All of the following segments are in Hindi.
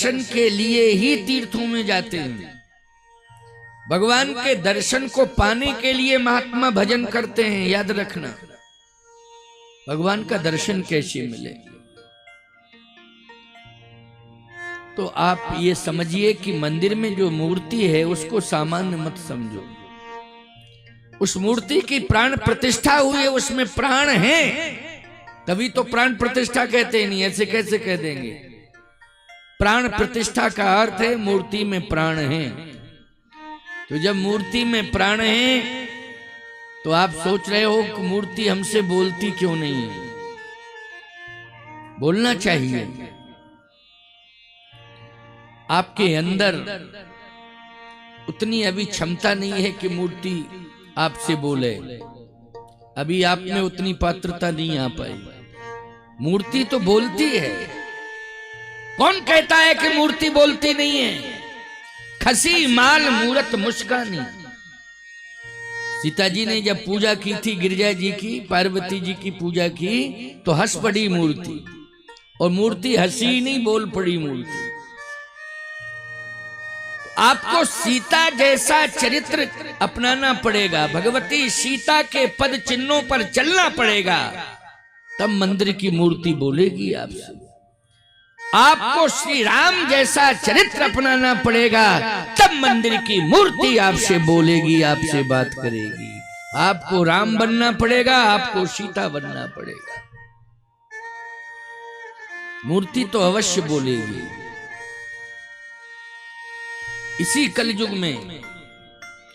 दर्शन के लिए ही तीर्थों में जाते हैं। भगवान के दर्शन को पाने के लिए महात्मा भजन करते हैं। याद रखना, भगवान का दर्शन कैसे मिले? तो आप ये समझिए कि मंदिर में जो मूर्ति है उसको सामान्य मत समझो। उस मूर्ति की प्राण प्रतिष्ठा हुई है, उसमें प्राण है, तभी तो प्राण प्रतिष्ठा कहते हैं। नहीं ऐसे कैसे कह देंगे? प्राण प्रतिष्ठा का अर्थ है मूर्ति में प्राण है। तो जब मूर्ति में प्राण है तो आप सोच रहे हो कि मूर्ति हमसे बोलती क्यों नहीं है? बोलना चाहिए। आपके अंदर उतनी अभी क्षमता नहीं है कि मूर्ति आपसे बोले। अभी आप में उतनी पात्रता नहीं आ पाई। मूर्ति तो बोलती है। कौन कहता है कि मूर्ति बोलती नहीं है? खसी माल मूरत मुस्कानी। सीता जी ने जब पूजा की थी गिरिजा जी की, पार्वती जी की पूजा की, तो हंस पड़ी मूर्ति, और मूर्ति हंसी नहीं, बोल पड़ी मूर्ति। आपको सीता जैसा चरित्र अपनाना पड़ेगा, भगवती सीता के पद चिन्हों पर चलना पड़ेगा, तब मंदिर की मूर्ति बोलेगी आपसे। आपको श्री राम जैसा चरित्र अपनाना पड़ेगा, तब मंदिर की मूर्ति आपसे बोलेगी, आपसे बात करेगी। आपको राम बनना पड़ेगा, आपको सीता बनना पड़ेगा। मूर्ति तो अवश्य बोलेगी। इसी कलयुग में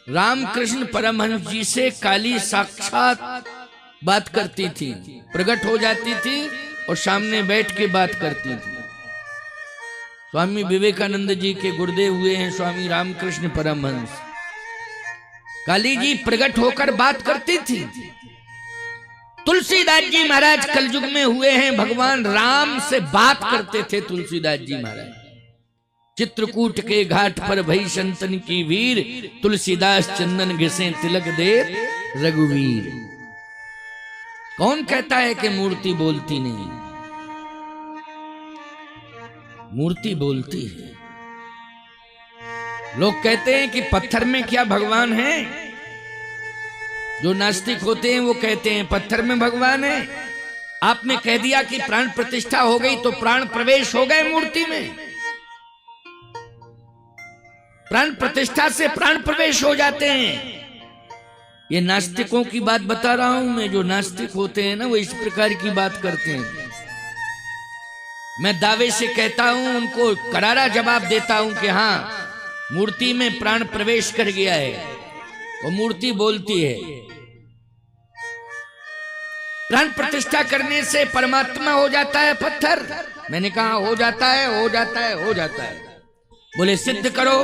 रामकृष्ण परमहंस जी से काली साक्षात बात करती थी, प्रकट हो जाती थी और सामने बैठ के बात करती थी। स्वामी विवेकानंद जी के गुरुदेव हुए हैं स्वामी रामकृष्ण परमहंस। काली जी प्रकट होकर बात करती थी। तुलसीदास जी महाराज कलयुग में हुए हैं, भगवान राम से बात करते थे तुलसीदास जी महाराज। चित्रकूट के घाट पर भई संतन की वीर, तुलसीदास चंदन घिसे तिलक दे रघुवीर। कौन कहता है कि मूर्ति बोलती नहीं? मूर्ति बोलती है। लोग कहते हैं कि पत्थर में क्या भगवान है? जो नास्तिक होते हैं वो कहते हैं पत्थर में भगवान है। आपने कह दिया कि प्राण प्रतिष्ठा हो गई तो प्राण प्रवेश हो गए मूर्ति में। प्राण प्रतिष्ठा से प्राण प्रवेश हो जाते हैं। ये नास्तिकों की बात बता रहा हूं मैं। जो नास्तिक होते हैं ना, वो इस प्रकार की बात करते हैं। मैं दावे से कहता हूं, उनको करारा जवाब देता हूं कि हाँ, मूर्ति में प्राण प्रवेश कर गया है, वो मूर्ति बोलती है। प्राण प्रतिष्ठा करने से परमात्मा हो जाता है पत्थर? मैंने कहा हो जाता है, हो जाता है, हो जाता है। बोले सिद्ध करो।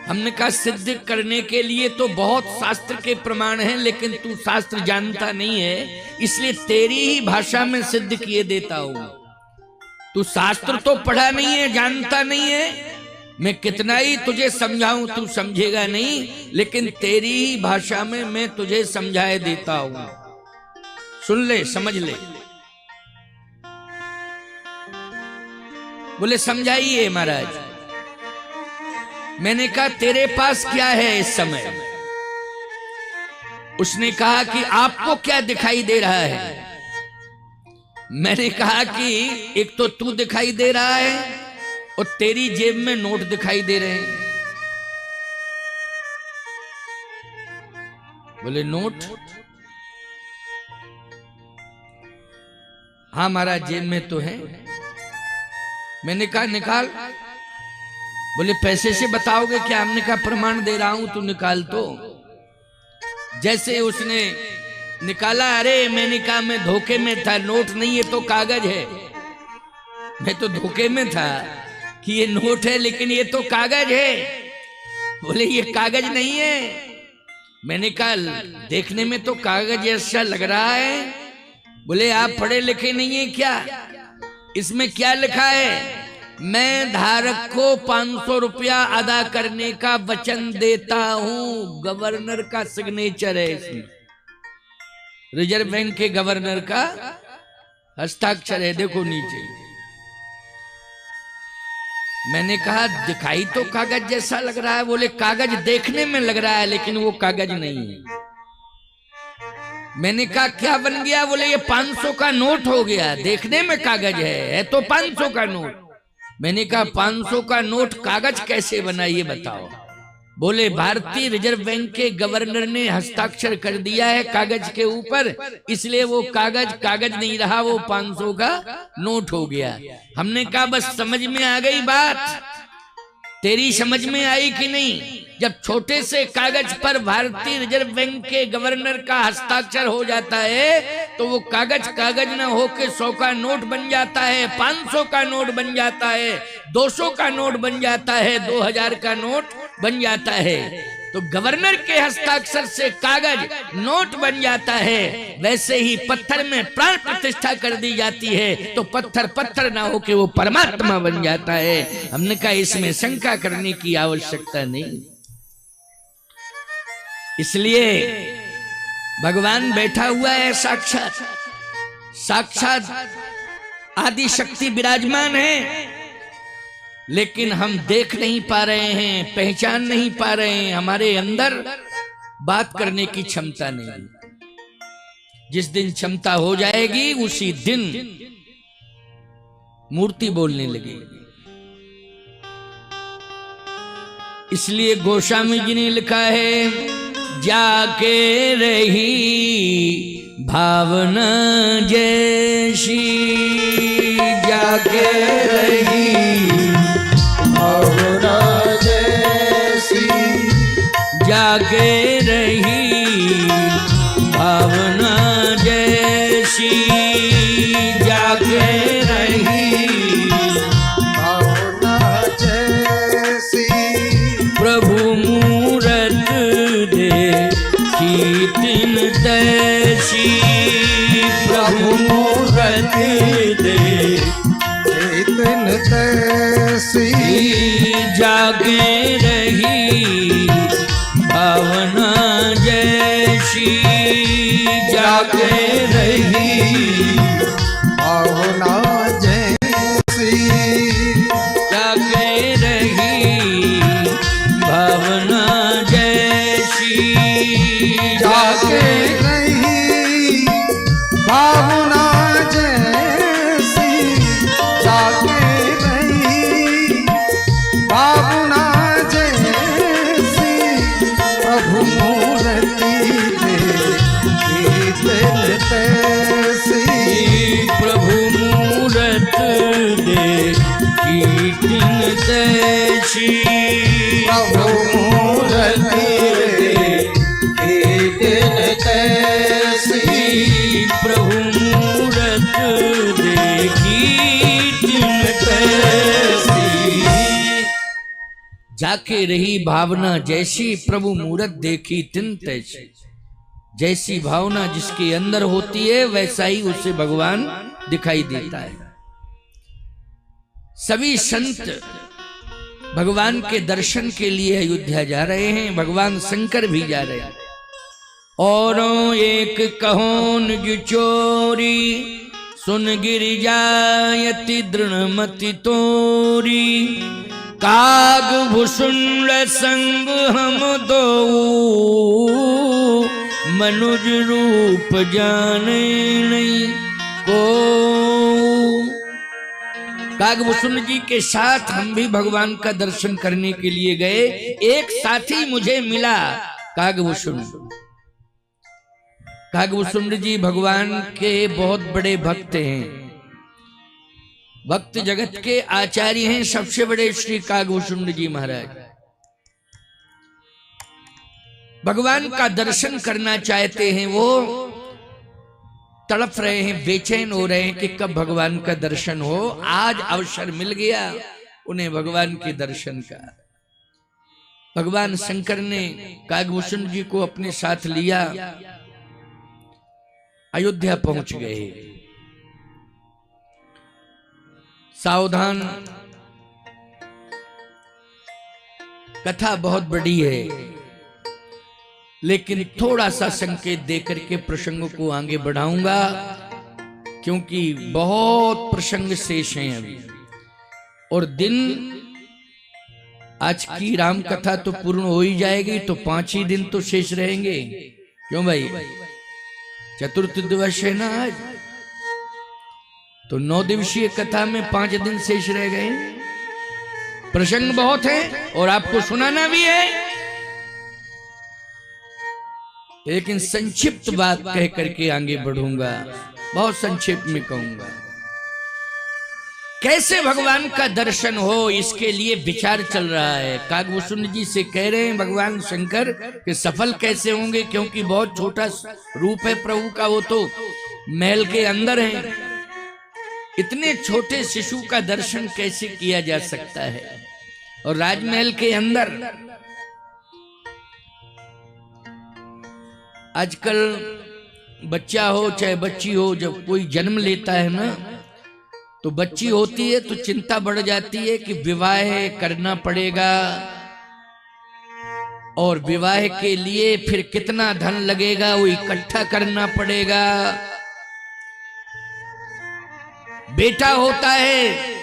हमने कहा सिद्ध करने के लिए तो बहुत शास्त्र के प्रमाण हैं, लेकिन तू शास्त्र जानता नहीं है, इसलिए तेरी ही भाषा में सिद्ध किए देता हूं। तू शास्त्र तो पढ़ा नहीं है, जानता नहीं है। मैं कितना ही तुझे समझाऊं तू समझेगा नहीं, लेकिन तेरी ही भाषा में मैं तुझे समझाए देता हूं। सुन ले, समझ ले। बोले समझाइए महाराज। मैंने कहा तेरे पास क्या है इस समय? उसने कहा कि आपको क्या दिखाई दे रहा है? मैंने कहा कि एक तो तू दिखाई दे रहा है और तेरी जेब में नोट दिखाई दे रहे हैं। बोले नोट? हाँ महाराज जेब में तो है। मैंने कहा निकाल। बोले पैसे से बताओगे क्या? हमने कहा प्रमाण दे रहा हूं, तू निकाल। तो जैसे उसने निकाला, अरे मैंने कहा मैं धोखे में था, नोट नहीं है तो कागज है। मैं तो धोखे में था कि ये नोट है, लेकिन ये तो कागज है। बोले ये कागज नहीं है। मैंने कहा देखने में तो कागज ऐसा लग रहा है। बोले आप पढ़े लिखे नहीं है क्या? इसमें क्या लिखा है? मैं धारक को 500 रुपया अदा करने का वचन देता हूं। गवर्नर का सिग्नेचर है इसमें, रिजर्व बैंक के गवर्नर का हस्ताक्षर है। देखो नीचे। मैंने कहा दिखाई तो कागज जैसा लग रहा है। बोले कागज देखने में लग रहा है लेकिन वो कागज नहीं है। मैंने कहा क्या बन गया? बोले ये 500 का नोट हो गया, देखने में कागज है तो 500 का नोट। मैंने कहा 500 का नोट कागज कैसे बना ये बताओ। बोले भारतीय रिजर्व बैंक के गवर्नर ने हस्ताक्षर कर दिया है कागज के ऊपर, इसलिए वो कागज कागज नहीं रहा, वो 500 का नोट हो गया। हमने कहा बस समझ में आ गई बात। तेरी समझ में आई कि नहीं? जब छोटे से कागज पर भारतीय रिजर्व बैंक के गवर्नर का हस्ताक्षर हो जाता है तो वो कागज कागज ना होके 100 का नोट बन जाता है, 500 का नोट बन जाता है, 200 का नोट बन जाता है, 2000 का नोट बन जाता है। तो गवर्नर के हस्ताक्षर से कागज नोट बन जाता है, वैसे ही पत्थर में प्राण प्रतिष्ठा कर दी जाती है तो पत्थर पत्थर ना होके वो परमात्मा बन जाता है। हमने कहा इसमें शंका करने की आवश्यकता नहीं। इसलिए भगवान बैठा हुआ है, साक्षात साक्षात आदि शक्ति विराजमान है, लेकिन हम देख नहीं पा रहे हैं, पहचान नहीं पा रहे हैं। हमारे अंदर बात करने की क्षमता नहीं। जिस दिन क्षमता हो जाएगी उसी दिन मूर्ति बोलने लगेगी। इसलिए गोस्वामी जी ने लिखा है, जाके रही भावना जैसी, जाके रही भावना जैसी, जाके रही भावना जैसी, जाके रही भावना जैसी, प्रभु मूरत देखी तिन तैसी, प्रभु मूरत देखी तिन तैसी, जागे रही भावना जैसी, जागे रही भावना जैसी, जागे रही भावना जैसी, जागे रही भावना जैसी, जागे रही भावना जैसी, प्रभु मूर्ति देखी तिन तैसी, प्रभु मूरत देखी तिन तैसी, प्रभु मूर्ति देखी तिन तैसी, प्रभु मूरत देखी तिन तैसी। जाके रही भावना जैसी, प्रभु मूरत देखी तिन तैसी। जैसी भावना जिसके अंदर होती है वैसा ही उसे भगवान दिखाई देता है। सभी संत भगवान के दर्शन के लिए अयोध्या जा रहे हैं, भगवान शंकर भी जा रहे हैं। औरों एक कहोन जो चोरी, सुन गिरिजायति दृढ़मति तोरी, काग भुसुंड संग हम दो, मनुज रूप जाने नहीं को। कागभूषण जी के साथ हम भी भगवान का दर्शन करने के लिए गए। एक साथी मुझे मिला, कागभूषण। कागभूषण जी भगवान के बहुत बड़े भक्त हैं, भक्त जगत के आचार्य हैं, सबसे बड़े श्री कागभूषण जी महाराज। भगवान का दर्शन करना चाहते हैं, वो तड़प रहे हैं, बेचैन हो रहे हैं कि कब भगवान का दर्शन हो। आज अवसर मिल गया उन्हें भगवान के दर्शन का। भगवान शंकर ने कागभूषण जी को अपने साथ लिया, अयोध्या पहुंच गए। सावधान, कथा बहुत बड़ी है, लेकिन थोड़ा सा संकेत देकर के प्रसंग को आगे बढ़ाऊंगा, क्योंकि बहुत प्रसंग शेष हैं अभी। और दिन आज की राम कथा तो पूर्ण हो ही जाएगी, तो 5 ही दिन तो शेष रहेंगे। क्यों भाई, चतुर्थ दिवस है ना आज, तो 9 दिवसीय कथा में 5 दिन शेष रह गए। प्रसंग बहुत है और आपको सुनाना भी है, लेकिन संक्षिप्त बात कह करके आगे बढ़ूंगा, बहुत संक्षिप्त में कहूंगा। कैसे भगवान का दर्शन हो, इसके लिए विचार चल रहा है। काकभूषण जी से कह रहे हैं भगवान शंकर कि सफल कैसे होंगे, क्योंकि बहुत छोटा रूप है प्रभु का, वो तो महल के अंदर है। इतने छोटे शिशु का दर्शन कैसे किया जा सकता है, और राजमहल के अंदर। आजकल बच्चा हो चाहे बच्ची हो, जब कोई जन्म लेता है ना, तो बच्ची होती है तो चिंता बढ़ जाती है कि विवाह करना पड़ेगा, और विवाह के लिए फिर कितना धन लगेगा वो इकट्ठा करना पड़ेगा। बेटा होता है